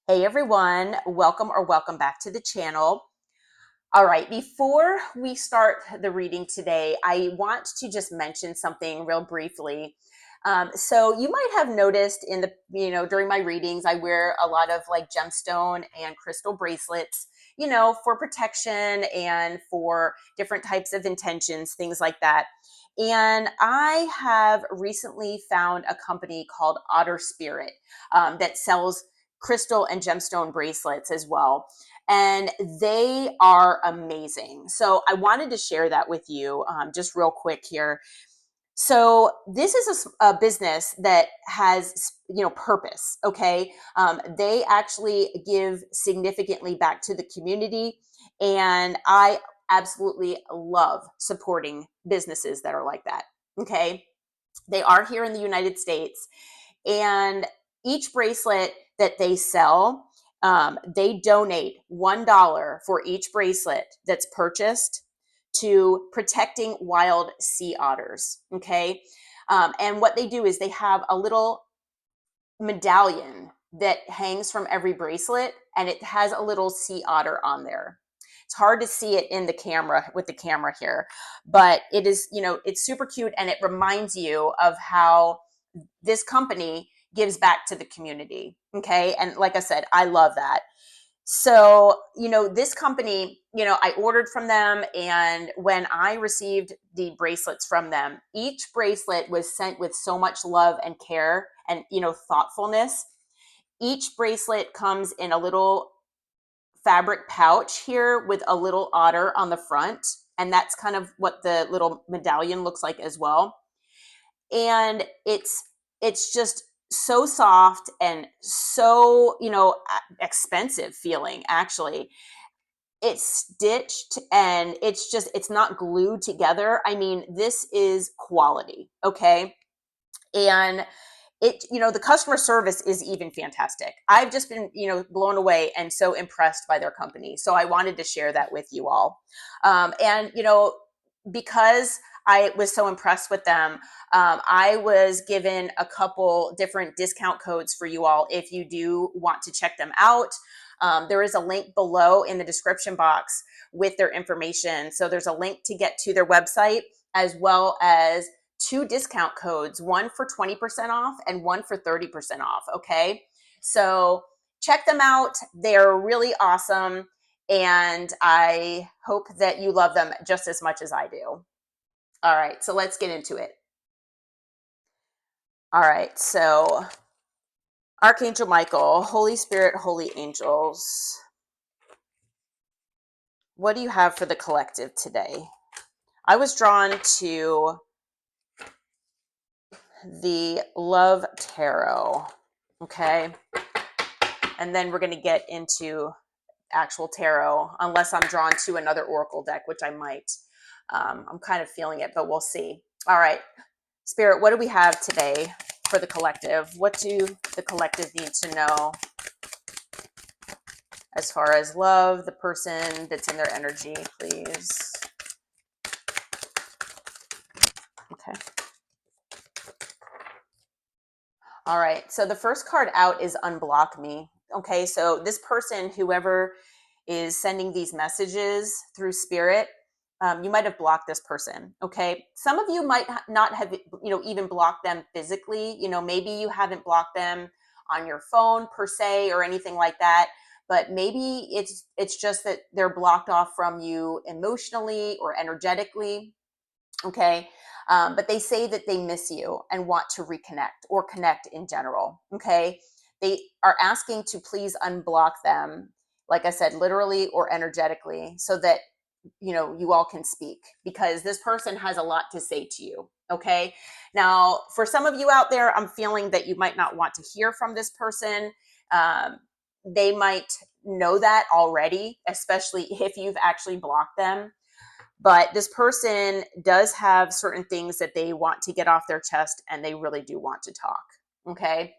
Hey everyone, welcome back to the channel. All right, before we start the reading today, I want to just mention something real briefly. So you might have noticed during my readings, I wear a lot of like gemstone and crystal bracelets, for protection and for different types of intentions, things like that. And I have recently found a company called OTTER SPIRIT that sells crystal and gemstone bracelets as well. And they are amazing. So I wanted to share that with you just real quick here. So this is a business that has, purpose. Okay. They actually give significantly back to the community. And I absolutely love supporting businesses that are like that. Okay. They are here in the United States, and each bracelet that they sell, they donate $1 for each bracelet that's purchased to protecting wild sea otters. Okay. And what they do is they have a little medallion that hangs from every bracelet, and it has a little sea otter on there. It's hard to see it in the camera with the camera here, but it is, it's super cute, and it reminds you of how this company gives back to the community. Okay. And like I said, I love that. So, this company, I ordered from them. And when I received the bracelets from them, each bracelet was sent with so much love and care and, thoughtfulness. Each bracelet comes in a little fabric pouch here with a little otter on the front. And that's kind of what the little medallion looks like as well. And it's just so soft and so, expensive feeling. Actually, it's stitched, and it's not glued together. I mean, this is quality. Okay. And the customer service is even fantastic. I've just been, blown away and so impressed by their company. So I wanted to share that with you all. And because I was so impressed with them, I was given a couple different discount codes for you all if you do want to check them out. There is a link below in the description box with their information. So there's a link to get to their website, as well as two discount codes, one for 20% off and one for 30% off. Okay. So check them out. They're really awesome. And I hope that you love them just as much as I do. All right. So let's get into it. All right. So Archangel Michael, Holy Spirit, Holy Angels, what do you have for the collective today? I was drawn to the Love Tarot. Okay. And then we're going to get into actual tarot, unless I'm drawn to another oracle deck, which I might. I'm kind of feeling it, but we'll see. All right. Spirit, what do we have today for the collective? What do the collective need to know as far as love, the person that's in their energy, please? Okay. All right. So the first card out is Unblock Me. Okay. So this person, whoever is sending these messages through spirit, you might have blocked this person. Okay. Some of you might not have, even blocked them physically. Maybe you haven't blocked them on your phone per se or anything like that. But maybe it's just that they're blocked off from you emotionally or energetically. Okay. But they say that they miss you and want to reconnect or connect in general. Okay. They are asking to please unblock them, like I said, literally or energetically, so that, you all can speak, because this person has a lot to say to you. Okay. Now, for some of you out there, I'm feeling that you might not want to hear from this person. They might know that already, especially if you've actually blocked them. But this person does have certain things that they want to get off their chest, and they really do want to talk. Okay.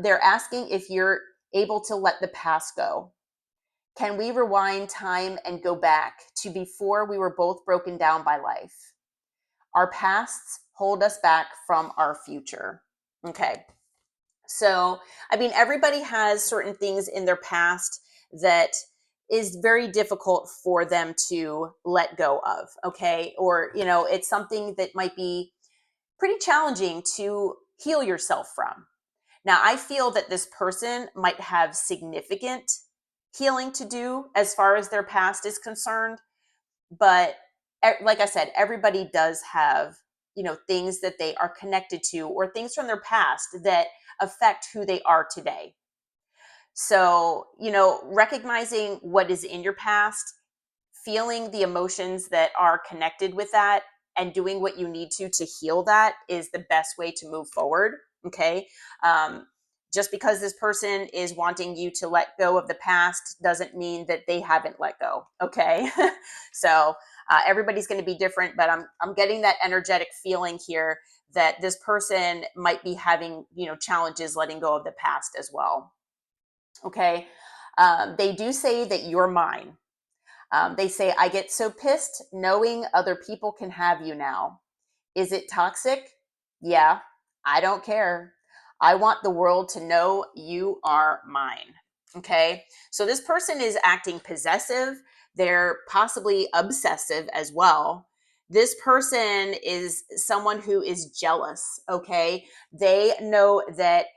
They're asking if you're able to let the past go. Can we rewind time and go back to before we were both broken down by life? Our pasts hold us back from our future. Okay. So, I mean, everybody has certain things in their past that is very difficult for them to let go of, okay? Or, it's something that might be pretty challenging to heal yourself from. Now, I feel that this person might have significant healing to do as far as their past is concerned, but like I said, everybody does have, things that they are connected to or things from their past that affect who they are today. So, recognizing what is in your past, feeling the emotions that are connected with that, and doing what you need to heal that is the best way to move forward. Okay. Um, just because this person is wanting you to let go of the past doesn't mean that they haven't let go. Okay. So everybody's going to be different, but I'm getting that energetic feeling here that this person might be having, challenges letting go of the past as well. Okay. They do say that you're mine. They say, I get so pissed knowing other people can have you now. Is it toxic? Yeah, I don't care. I want the world to know you are mine. Okay. So this person is acting possessive. They're possibly obsessive as well. This person is someone who is jealous. Okay. They know that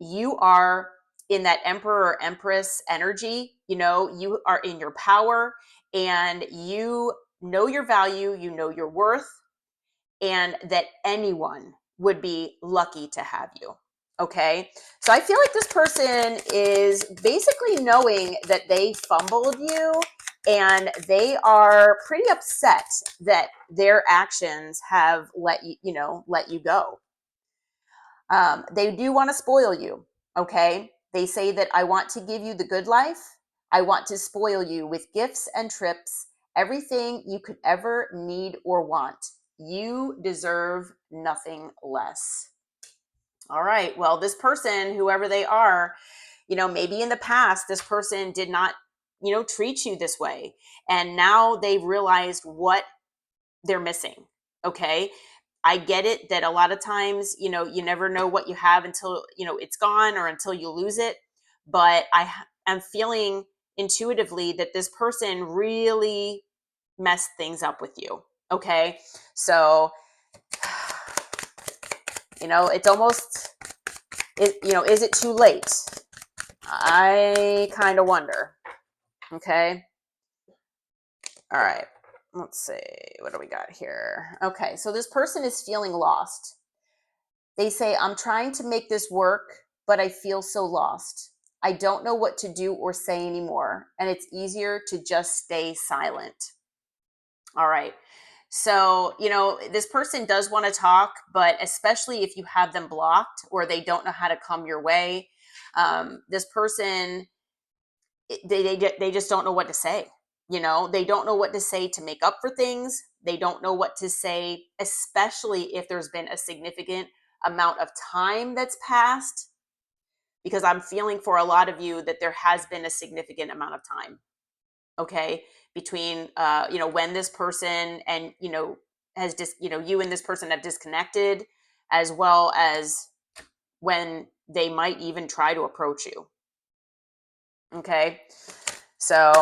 you are in that emperor or empress energy. You are in your power and you know your value, you know your worth, and that anyone would be lucky to have you. Okay. So I feel like this person is basically knowing that they fumbled you and they are pretty upset that their actions have let you go. They do want to spoil you. Okay. They say that I want to give you the good life. I want to spoil you with gifts and trips, everything you could ever need or want. You deserve nothing less. All right. Well, this person, whoever they are, maybe in the past, this person did not, treat you this way. And now they've realized what they're missing. Okay. I get it that a lot of times, you never know what you have until, it's gone or until you lose it. But I am feeling intuitively that this person really messed things up with you. Okay. So, it's almost, is it too late? I kind of wonder. Okay. All right. Let's see. What do we got here? Okay. So this person is feeling lost. They say, I'm trying to make this work, but I feel so lost. I don't know what to do or say anymore. And it's easier to just stay silent. All right. So, this person does want to talk, but especially if you have them blocked or they don't know how to come your way, this person, they just don't know what to say. They don't know what to say to make up for things. They don't know what to say, especially if there's been a significant amount of time that's passed, because I'm feeling for a lot of you that there has been a significant amount of time. Okay. Between, when this person and, has just, you and this person have disconnected, as well as when they might even try to approach you. Okay. So,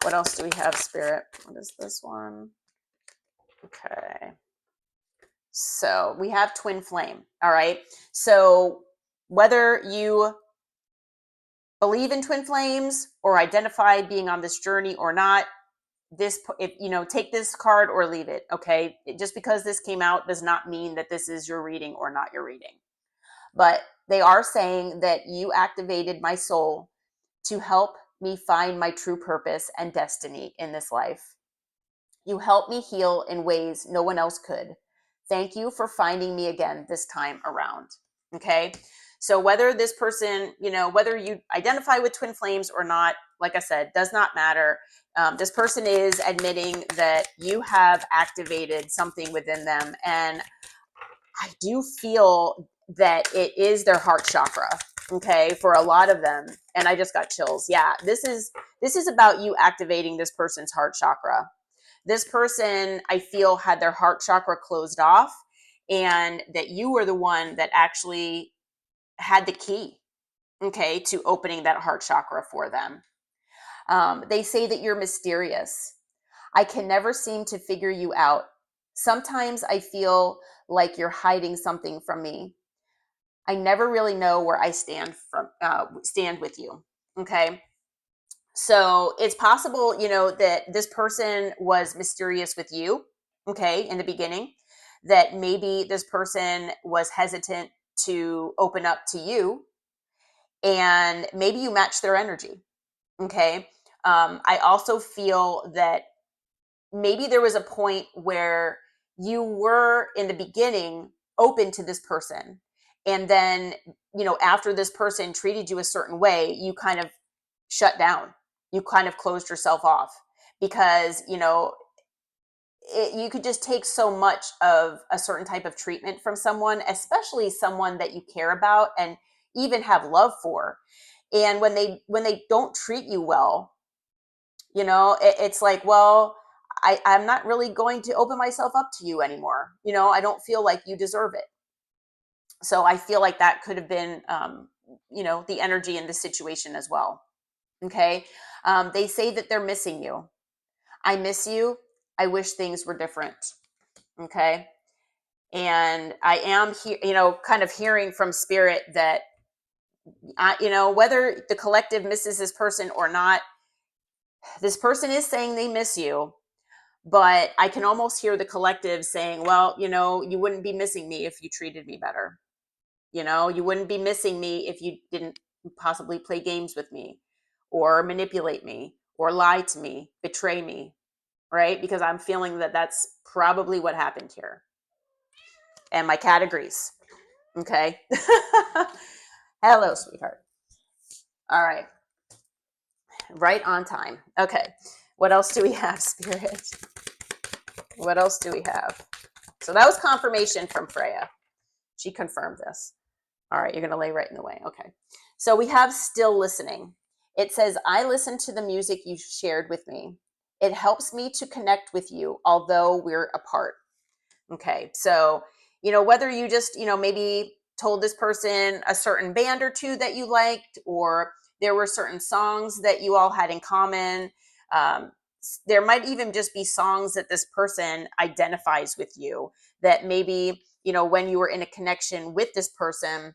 what else do we have, Spirit? What is this one? Okay. So we have twin flame. All right. So whether you believe in twin flames or identify being on this journey or not, take this card or leave it. Okay. Just because this came out does not mean that this is your reading or not your reading. But they are saying that you activated my soul to help me find my true purpose and destiny in this life. You helped me heal in ways no one else could. Thank you for finding me again this time around. Okay. So whether this person, whether you identify with twin flames or not, like I said, does not matter. This person is admitting that you have activated something within them. And I do feel that it is their heart chakra. Okay. For a lot of them. And I just got chills. Yeah. This is about you activating this person's heart chakra. This person, I feel, had their heart chakra closed off, and that you were the one that actually had the key, okay, to opening that heart chakra for them. They say that you're mysterious. I can never seem to figure you out. Sometimes I feel like you're hiding something from me. I never really know where I stand with you. Okay. So it's possible, that this person was mysterious with you, okay, in the beginning, that maybe this person was hesitant to open up to you, and maybe you match their energy, okay. I also feel that maybe there was a point where you were in the beginning open to this person, and then after this person treated you a certain way, you kind of shut down, you kind of closed yourself off, because you could just take so much of a certain type of treatment from someone, especially someone that you care about and even have love for. And when they don't treat you well, it's like, well, I'm not really going to open myself up to you anymore. I don't feel like you deserve it. So I feel like that could have been, the energy in this situation as well. Okay. They say that they're missing you. I miss you. I wish things were different. Okay. And I am here, kind of hearing from spirit that, whether the collective misses this person or not, this person is saying they miss you. But I can almost hear the collective saying, well, you wouldn't be missing me if you treated me better. You wouldn't be missing me if you didn't possibly play games with me or manipulate me or lie to me, betray me, right? Because I'm feeling that that's probably what happened here. And my cat agrees. Okay. Hello, sweetheart. All right. Right on time. Okay. What else do we have, Spirit? What else do we have? So that was confirmation from Freya. She confirmed this. All right, you're going to lay right in the way. Okay. So we have still listening. It says, I listen to the music you shared with me. It helps me to connect with you, although we're apart. Okay. So, whether you just, maybe told this person a certain band or two that you liked, or there were certain songs that you all had in common. There might even just be songs that this person identifies with you, that maybe, when you were in a connection with this person,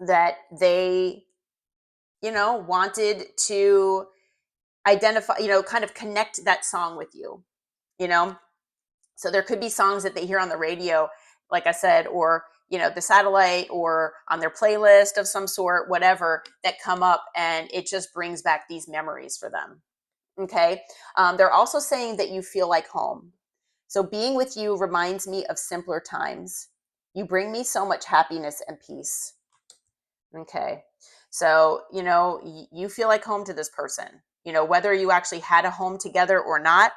that they, wanted to identify, kind of connect that song with you, you know? So there could be songs that they hear on the radio, like I said, or, the satellite, or on their playlist of some sort, whatever, that come up, and it just brings back these memories for them. Okay. They're also saying that you feel like home. So being with you reminds me of simpler times. You bring me so much happiness and peace. Okay. So, you feel like home to this person, whether you actually had a home together or not,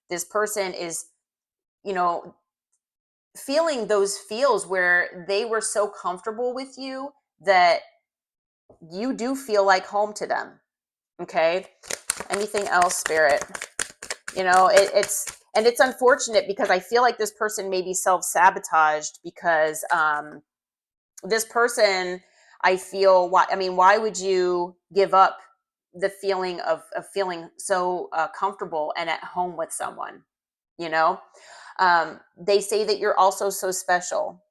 this person is, you know, feeling those feels where they were so comfortable with you that you do feel like home to them. Okay. Anything else, Spirit? It's unfortunate, because I feel like this person may be self-sabotaged, because this person, I feel, why would you give up the feeling of feeling so comfortable and at home with someone? you know they say that you're also so special.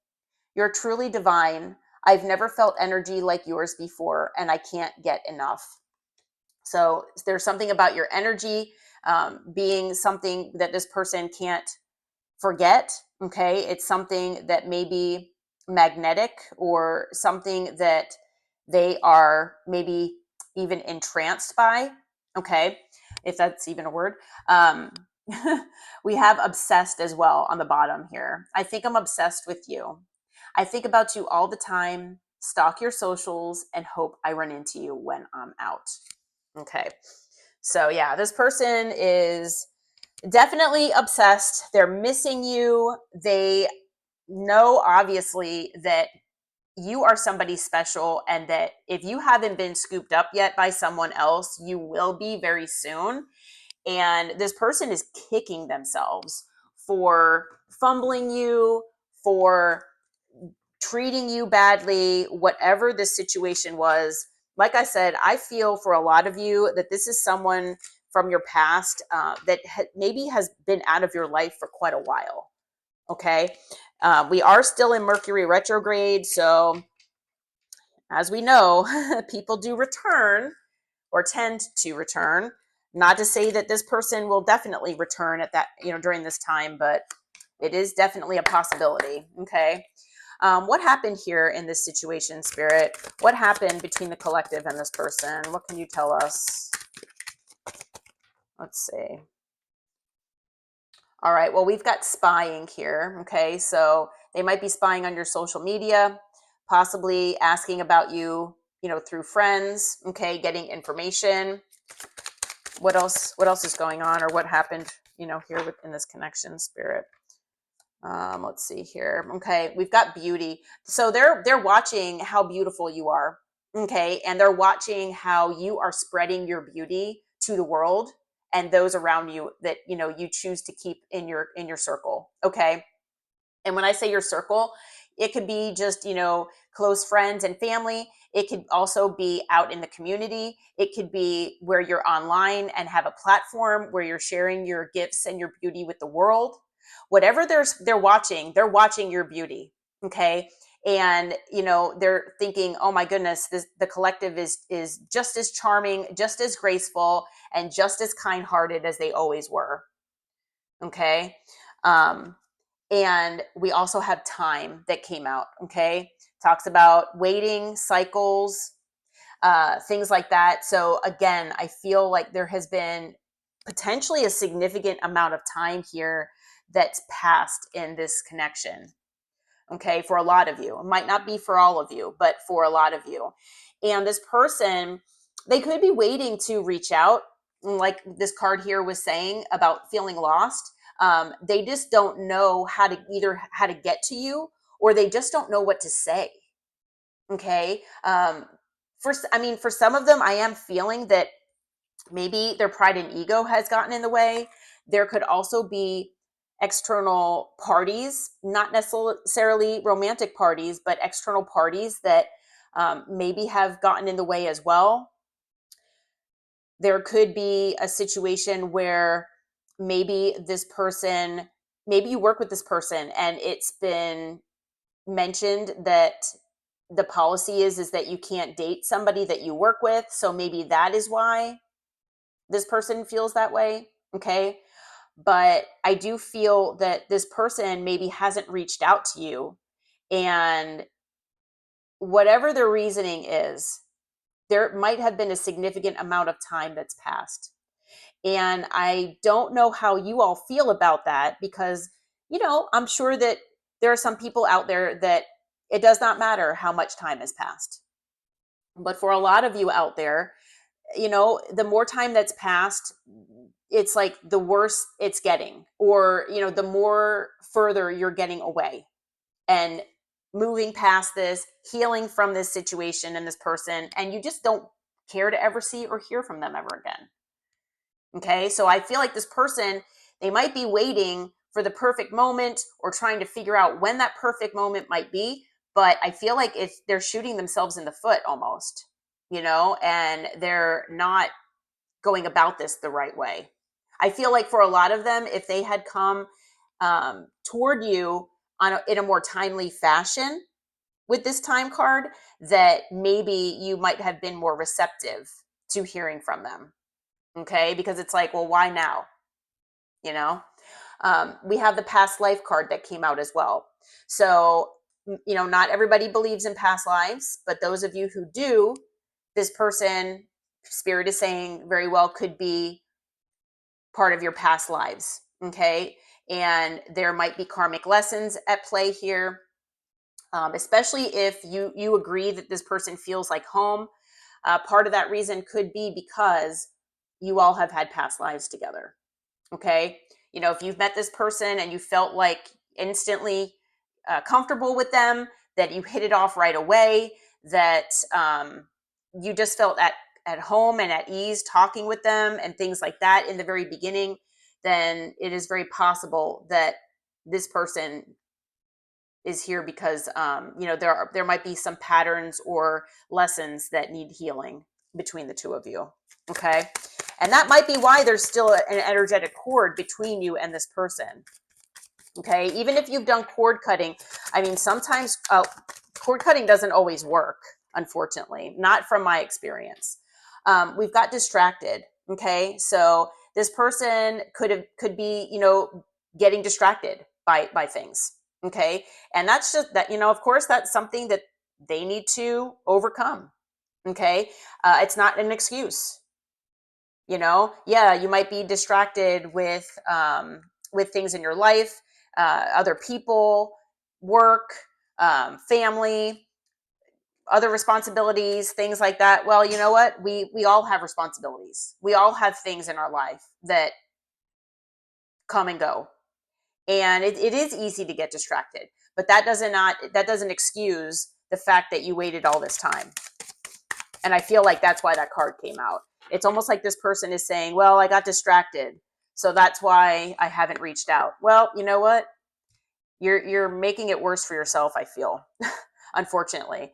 You're truly divine. I've never felt energy like yours before, and I can't get enough. So there's something about your energy being something that this person can't forget. Okay. It's something that may be magnetic, or something that they are maybe even entranced by. Okay. If that's even a word. We have obsessed as well on the bottom here. I think I'm obsessed with you. I think about you all the time, stalk your socials, and hope I run into you when I'm out. Okay. So yeah, this person is definitely obsessed. They're missing you. They know, obviously, that you are somebody special, and that if you haven't been scooped up yet by someone else, you will be very soon. And this person is kicking themselves for fumbling you, for treating you badly, whatever the situation was. Like I said, I feel for a lot of you that this is someone from your past that maybe has been out of your life for quite a while. Okay. We are still in Mercury retrograde. So as we know, people do return or tend to return. Not to say that this person will definitely return at that, during this time, but it is definitely a possibility. Okay. What happened here in this situation, Spirit? What happened between the collective and this person? What can you tell us? Let's see. All right. Well, we've got spying here. Okay. So they might be spying on your social media, possibly asking about you, through friends. Okay. Getting information. What else is going on, or what happened, here within this connection, Spirit? Let's see here. Okay, we've got beauty. So they're watching how beautiful you are. Okay, and they're watching how you are spreading your beauty to the world and those around you that you choose to keep in your circle. Okay, and when I say your circle, it could be just, close friends and family. It could also be out in the community. It could be where you're online and have a platform where you're sharing your gifts and your beauty with the world. Whatever they're watching your beauty. Okay. And, they're thinking, oh my goodness, the collective is just as charming, just as graceful, and just as kind-hearted as they always were. Okay. And we also have time that came out. Okay. Talks about waiting cycles, things like that. So again, I feel like there has been potentially a significant amount of time here that's passed in this connection. Okay. For a lot of you, it might not be for all of you, but for a lot of you. And this person, they could be waiting to reach out. Like this card here was saying about feeling lost. They just don't know how to get to you, or they just don't know what to say. Okay. For some of them, I am feeling that maybe their pride and ego has gotten in the way. There could also be external parties, not necessarily romantic parties, but external parties that maybe have gotten in the way as well. There could be a situation where maybe you work with this person and it's been mentioned that the policy is that you can't date somebody that you work with. So maybe that is why this person feels that way. Okay. But I do feel that this person maybe hasn't reached out to you, and whatever their reasoning is, there might have been a significant amount of time that's passed. And I don't know how you all feel about that, because, I'm sure that there are some people out there that it does not matter how much time has passed. But for a lot of you out there, the more time that's passed, it's like the worse it's getting, or, the more further you're getting away and moving past this, healing from this situation and this person, and you just don't care to ever see or hear from them ever again. Okay. So I feel like this person, they might be waiting for the perfect moment or trying to figure out when that perfect moment might be. But I feel like they're shooting themselves in the foot almost, and they're not going about this the right way. I feel like for a lot of them, if they had come toward you in a more timely fashion with this time card, that maybe you might have been more receptive to hearing from them. Okay. Because it's like, well, why now? We have the past life card that came out as well. So, not everybody believes in past lives, but those of you who do, this person, Spirit is saying very well, could be part of your past lives. Okay. And there might be karmic lessons at play here. Especially if you agree that this person feels like home. Part of that reason could be because you all have had past lives together. Okay. If you've met this person and you felt like instantly comfortable with them, that you hit it off right away, that you just felt at home and at ease talking with them and things like that in the very beginning, then it is very possible that this person is here because, there might be some patterns or lessons that need healing between the two of you. Okay. And that might be why there's still an energetic cord between you and this person. Okay. Even if you've done cord cutting, I mean, sometimes cord cutting doesn't always work, unfortunately, not from my experience. We've got distracted. Okay. So this person could be, getting distracted by things. Okay. And that's just that, of course, that's something that they need to overcome. Okay. It's not an excuse. Yeah, you might be distracted with things in your life, other people, work, family, other responsibilities, things like that. Well, you know what? We all have responsibilities. We all have things in our life that come and go, and it is easy to get distracted. But that doesn't excuse the fact that you waited all this time. And I feel like that's why that card came out. It's almost like this person is saying, well, I got distracted, so that's why I haven't reached out. Well, you know what? You're making it worse for yourself, I feel, unfortunately.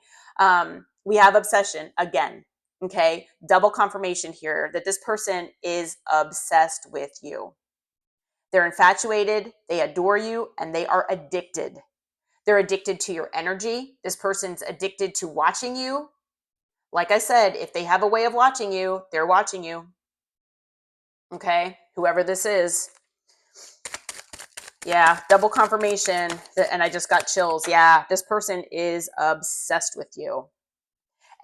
We have obsession again. Okay. Double confirmation here that this person is obsessed with you. They're infatuated, they adore you, and they are addicted. They're addicted to your energy. This person's addicted to watching you. Like I said, if they have a way of watching you, they're watching you. Okay. Whoever this is. Yeah. Double confirmation. And I just got chills. Yeah. This person is obsessed with you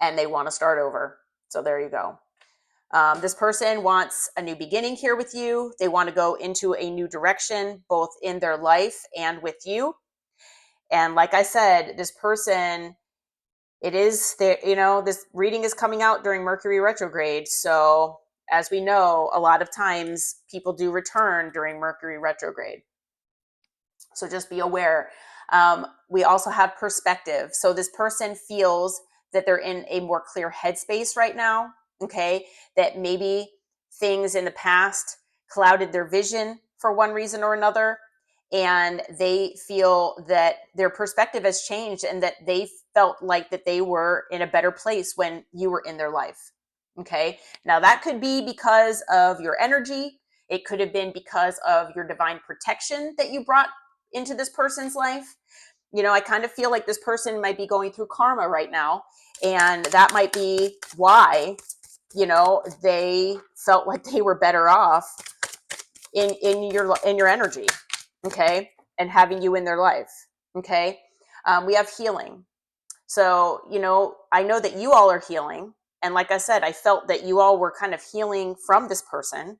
and they want to start over. So there you go. This person wants a new beginning here with you. They want to go into a new direction, both in their life and with you. And like I said, this person, this reading is coming out during Mercury retrograde. So as we know, a lot of times people do return during Mercury retrograde. So just be aware. We also have perspective. So this person feels that they're in a more clear headspace right now. Okay. That maybe things in the past clouded their vision for one reason or another. And they feel that their perspective has changed and that they felt like that they were in a better place when you were in their life. Okay. Now that could be because of your energy. It could have been because of your divine protection that you brought into this person's life. I kind of feel like this person might be going through karma right now. And that might be why, they felt like they were better off in your energy. Okay. And having you in their life. Okay. We have healing. So, I know that you all are healing. And like I said, I felt that you all were kind of healing from this person.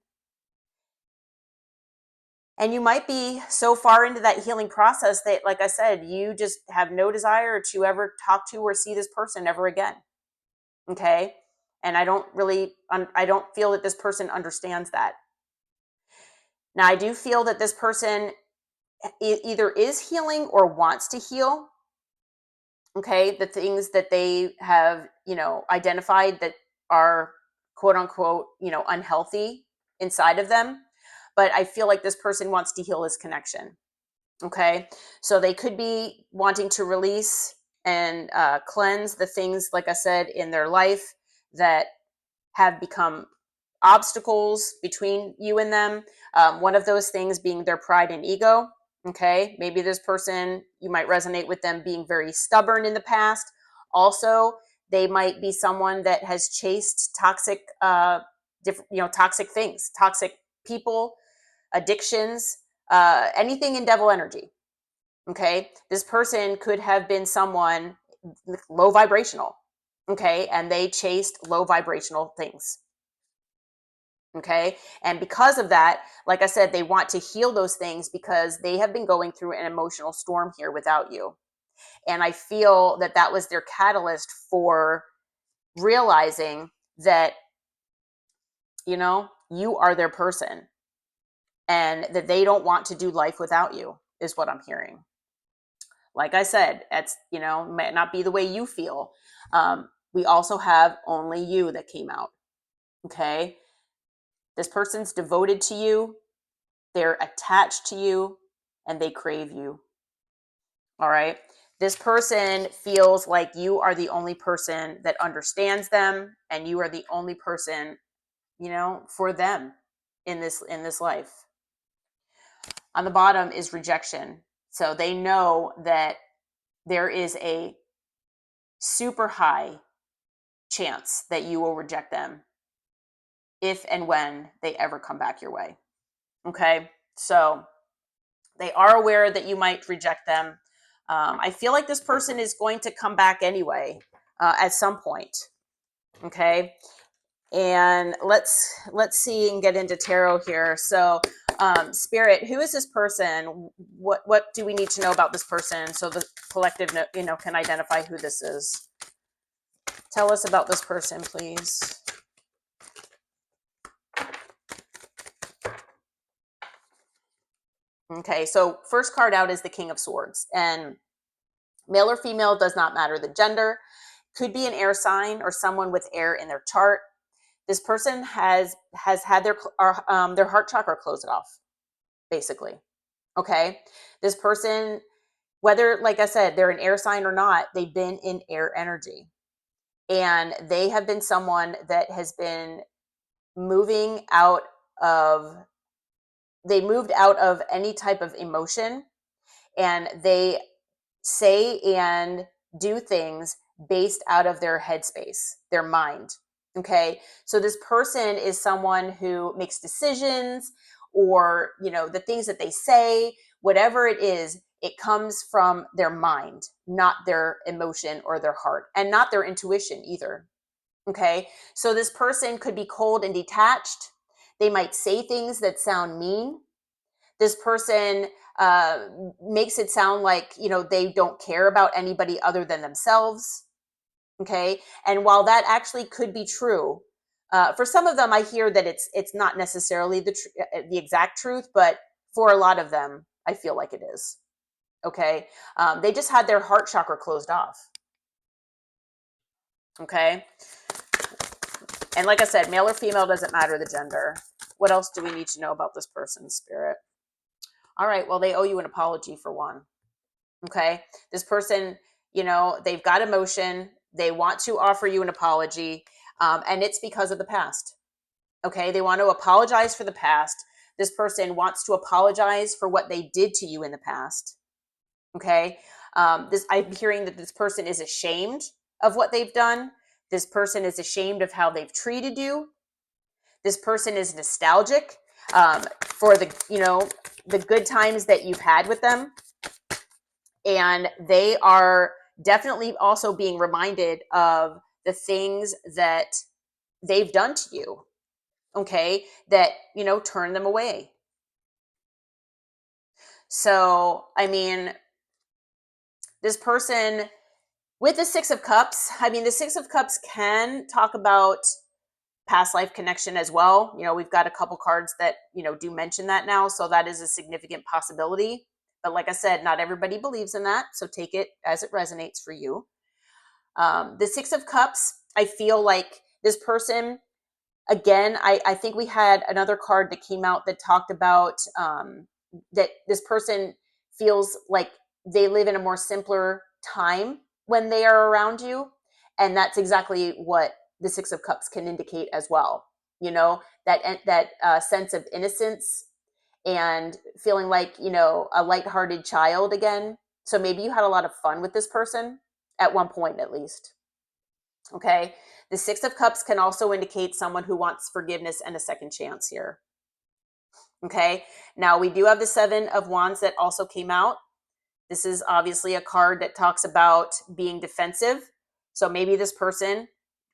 And you might be so far into that healing process that, like I said, you just have no desire to ever talk to or see this person ever again. Okay. And I don't feel that this person understands that. Now, I do feel that this person either is healing or wants to heal. Okay. The things that they have, identified that are quote unquote, unhealthy inside of them. But I feel like this person wants to heal this connection. Okay. So they could be wanting to release and cleanse the things, like I said, in their life that have become obstacles between you and them. One of those things being their pride and ego. Okay. Maybe this person, you might resonate with them being very stubborn in the past. Also, they might be someone that has chased toxic, toxic things, toxic people, addictions, anything in devil energy. Okay. This person could have been someone low vibrational. Okay. And they chased low vibrational things. Okay. And because of that, like I said, they want to heal those things because they have been going through an emotional storm here without you. And I feel that that was their catalyst for realizing that, you are their person and that they don't want to do life without you, is what I'm hearing. Like I said, it's, might not be the way you feel. We also have only you that came out. Okay. This person's devoted to you. They're attached to you and they crave you. All right. This person feels like you are the only person that understands them, and you are the only person, for them in this life. On the bottom is rejection. So they know that there is a super high chance that you will reject them if and when they ever come back your way. Okay. So they are aware that you might reject them. I feel like this person is going to come back anyway at some point. Okay. And let's see and get into tarot here. So Spirit, who is this person? What do we need to know about this person so the collective can identify who this is? Tell us about this person, please. Okay, so first card out is the King of Swords, and male or female does not matter the gender. Could be an air sign or someone with air in their chart. This person has had their heart chakra closed off, basically. Okay, this person, whether, like I said, they're an air sign or not, they've been in air energy, and they have been someone that has been moving out of. They moved out of any type of emotion, and they say and do things based out of their headspace, their mind. Okay. So this person is someone who makes decisions, or, the things that they say, whatever it is, it comes from their mind, not their emotion or their heart, and not their intuition either. Okay. So this person could be cold and detached. They might say things that sound mean. This person makes it sound like, they don't care about anybody other than themselves. Okay. And while that actually could be true, for some of them, I hear that it's not necessarily the exact truth, but for a lot of them, I feel like it is. Okay. They just had their heart chakra closed off. Okay. And like I said, male or female doesn't matter the gender. What else do we need to know about this person, Spirit? All right, well, they owe you an apology for one. Okay. This person, they've got emotion. They want to offer you an apology. And it's because of the past. Okay. They want to apologize for the past. This person wants to apologize for what they did to you in the past. Okay. I'm hearing that this person is ashamed of what they've done. This person is ashamed of how they've treated you. This person is nostalgic for the good times that you've had with them. And they are definitely also being reminded of the things that they've done to you. Okay. That, turn them away. So, I mean, this person with the Six of Cups, the Six of Cups can talk about past life connection as well. We've got a couple cards that, do mention that now. So that is a significant possibility. But like I said, not everybody believes in that. So take it as it resonates for you. The Six of Cups, I feel like this person, again, I think we had another card that came out that talked about that this person feels like they live in a more simpler time when they are around you. And that's exactly what the Six of Cups can indicate as well. That sense of innocence and feeling like, a lighthearted child again. So maybe you had a lot of fun with this person at one point, at least. Okay. The Six of Cups can also indicate someone who wants forgiveness and a second chance here. Okay. Now we do have the Seven of Wands that also came out. This is obviously a card that talks about being defensive. So maybe this person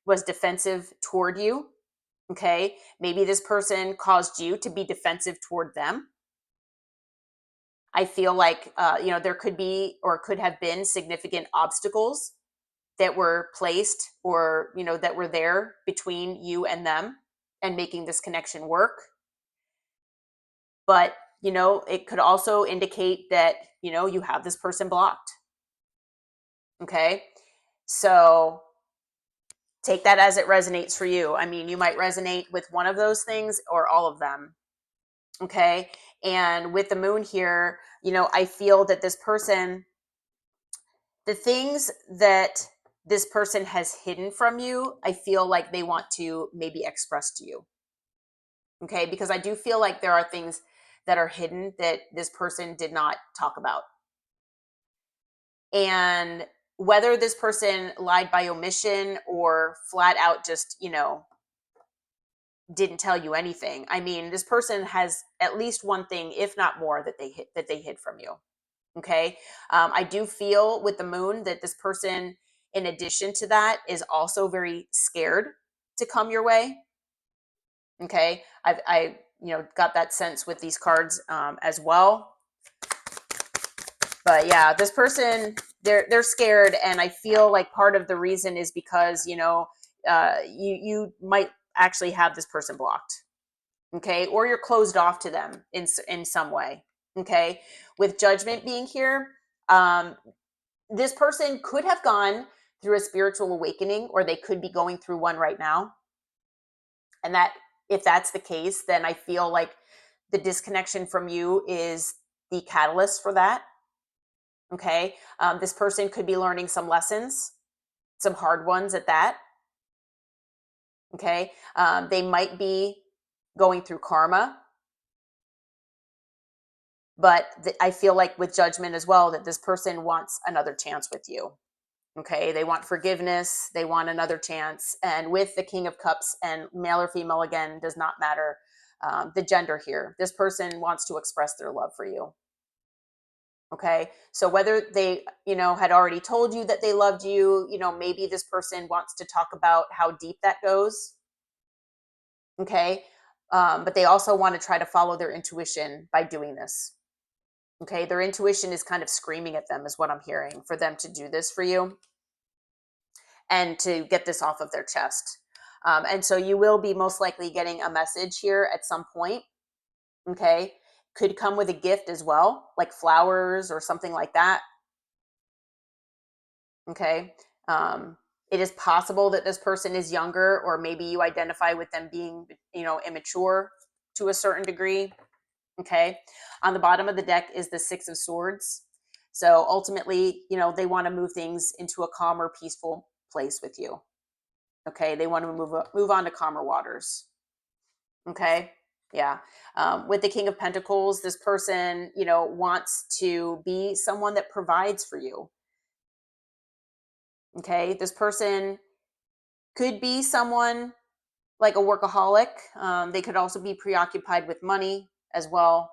was defensive toward you. Okay. Maybe this person caused you to be defensive toward them. I feel like, there could be or could have been significant obstacles that were placed or, that were there between you and them and making this connection work. But, it could also indicate that, you have this person blocked. Okay. So take that as it resonates for you. You might resonate with one of those things or all of them. Okay. And with the moon here, I feel that this person The things that this person has hidden from you, I feel like they want to maybe express to you. Okay, because I do feel like there are things that are hidden that this person did not talk about. And whether this person lied by omission or flat out just, didn't tell you anything. I mean, this person has at least one thing, if not more, that they hid from you. Okay. I do feel with the moon that this person, in addition to that, is also very scared to come your way. Okay. Got that sense with these cards as well. But yeah, this person, they're scared, and I feel like part of the reason is because you might actually have this person blocked, okay, or you're closed off to them in some way, okay. With Judgment being here, this person could have gone through a spiritual awakening, or they could be going through one right now, and that if that's the case, then I feel like the disconnection from you is the catalyst for that. Okay. This person could be learning some lessons, some hard ones at that. Okay. They might be going through karma, but I feel like with Judgment as well, that this person wants another chance with you. Okay. They want forgiveness. They want another chance. And with the King of Cups, and male or female, again, does not matter the gender here. This person wants to express their love for you. Okay. So whether they, had already told you that they loved you, maybe this person wants to talk about how deep that goes. Okay. But they also want to try to follow their intuition by doing this. Okay. Their intuition is kind of screaming at them, is what I'm hearing, for them to do this for you and to get this off of their chest. And so you will be most likely getting a message here at some point. Okay. Could come with a gift as well, like flowers or something like that. Okay. It is possible that this person is younger, or maybe you identify with them being, immature to a certain degree. Okay. On the bottom of the deck is the Six of Swords. So ultimately, they want to move things into a calmer, peaceful place with you. Okay. They want to move on to calmer waters. Okay. Yeah. With the King of Pentacles, this person, wants to be someone that provides for you. Okay. This person could be someone like a workaholic. They could also be preoccupied with money as well,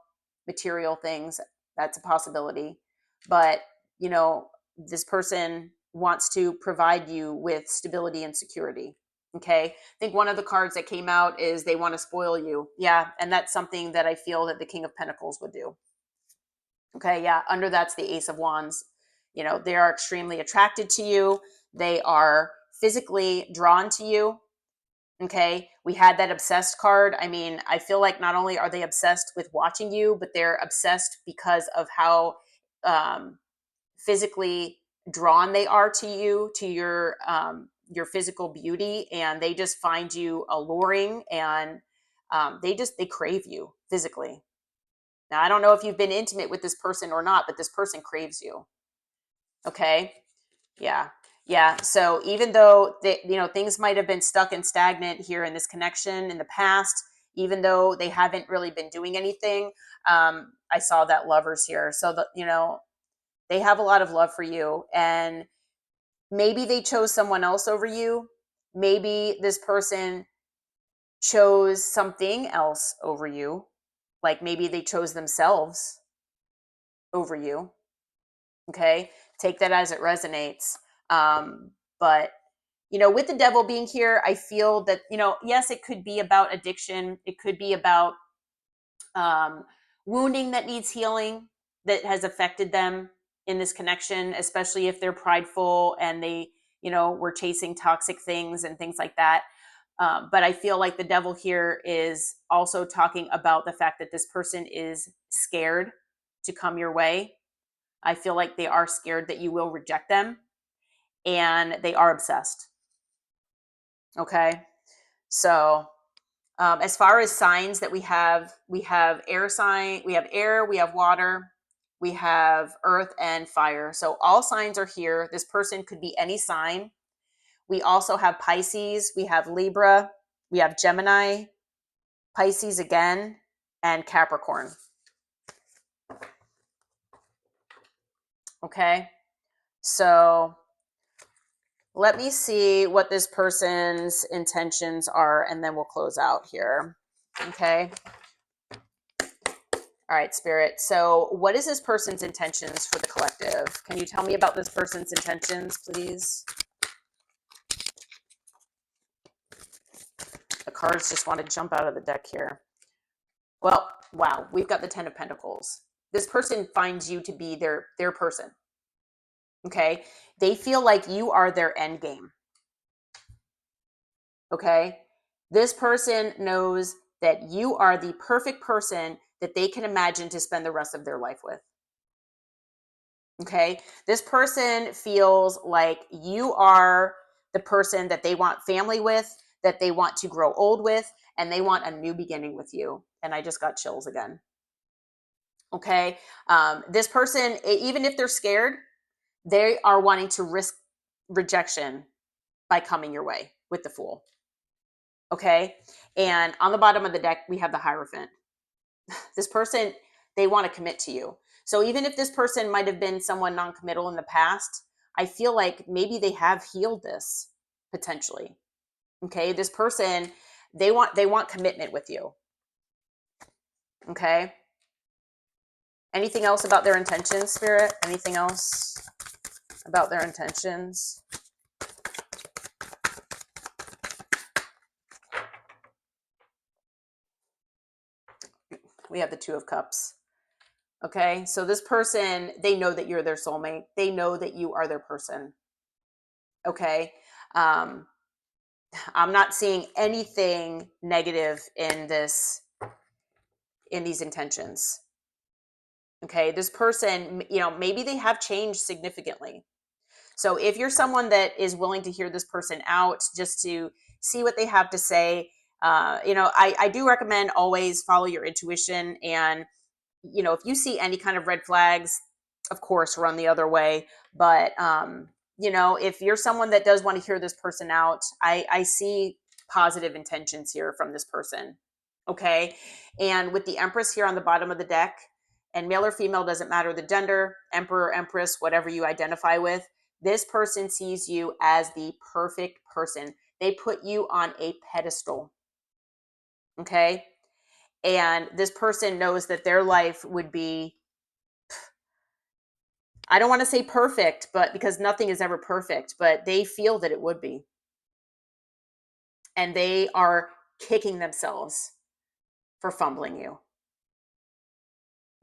material things. That's a possibility. But, this person wants to provide you with stability and security. Okay. I think one of the cards that came out is they want to spoil you. Yeah. And that's something that I feel that the King of Pentacles would do. Okay. Yeah. Under that's the Ace of Wands. They are extremely attracted to you. They are physically drawn to you. Okay. We had that obsessed card. I mean, I feel like not only are they obsessed with watching you, but they're obsessed because of how physically drawn they are to you, to your physical beauty, and they just find you alluring, and they crave you physically. Now, I don't know if you've been intimate with this person or not, but this person craves you. Okay. Yeah. Yeah. So even though things might have been stuck and stagnant here in this connection in the past, even though they haven't really been doing anything, I saw that Lovers here. So they have a lot of love for you, and maybe they chose someone else over you. Maybe this person chose something else over you. Like maybe they chose themselves over you. Okay. Take that as it resonates. But with the Devil being here, I feel that, yes, it could be about addiction. It could be about wounding that needs healing, that has affected them in this connection, especially if they're prideful and they, were chasing toxic things and things like that. But I feel like the Devil here is also talking about the fact that this person is scared to come your way. I feel like they are scared that you will reject them, and they are obsessed. Okay. So as far as signs that we have air sign, we have air, we have water, we have earth and fire. So all signs are here. This person could be any sign. We also have Pisces, we have Libra, we have Gemini, Pisces again, and Capricorn. Okay, so let me see what this person's intentions are, and then we'll close out here. Okay. All right, Spirit. So what is this person's intentions for the collective? Can you tell me about this person's intentions, please? The cards just want to jump out of the deck here. Well, wow, we've got the 10 of Pentacles. This person finds you to be their person. Okay? They feel like you are their end game. Okay? This person knows that you are the perfect person that they can imagine to spend the rest of their life with. Okay? This person feels like you are the person that they want family with, that they want to grow old with, and they want a new beginning with you. And I just got chills again. Okay? This person, even if they're scared, they are wanting to risk rejection by coming your way with the Fool. Okay? And on the bottom of the deck, we have the Hierophant. This person, they want to commit to you. So even if this person might have been someone non-committal in the past, I feel like maybe they have healed this potentially. Okay? This person, they want commitment with you. Okay? Anything else about their intentions, Spirit? Anything else about their intentions? We have the Two of Cups. Okay, so this person, they know that you're their soulmate. They know that you are their person. Okay, I'm not seeing anything negative in these intentions. Okay, this person, maybe they have changed significantly. So if you're someone that is willing to hear this person out just to see what they have to say, I do recommend always follow your intuition. And, if you see any kind of red flags, of course, run the other way. But, if you're someone that does want to hear this person out, I see positive intentions here from this person. Okay. And with the Empress here on the bottom of the deck, and male or female, doesn't matter the gender, emperor, empress, whatever you identify with, this person sees you as the perfect person. They put you on a pedestal. Okay. And this person knows that their life would be, I don't want to say perfect, but because nothing is ever perfect, but they feel that it would be. And they are kicking themselves for fumbling you.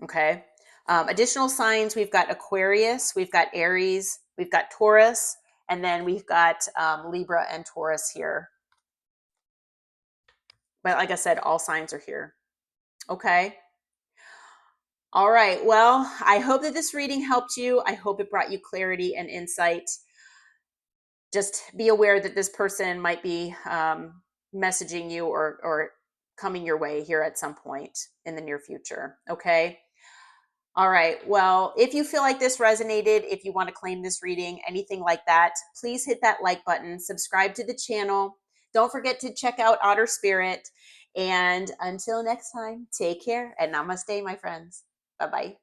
Okay. Additional signs, we've got Aquarius, we've got Aries, we've got Taurus, and then we've got Libra and Taurus here. But like I said, all signs are here. Okay. All right. Well, I hope that this reading helped you. I hope it brought you clarity and insight. Just be aware that this person might be messaging you or coming your way here at some point in the near future. Okay. All right. Well, if you feel like this resonated, if you want to claim this reading, anything like that, please hit that like button, subscribe to the channel. Don't forget to check out OTTER SPIRIT. And until next time, take care and namaste, my friends. Bye-bye.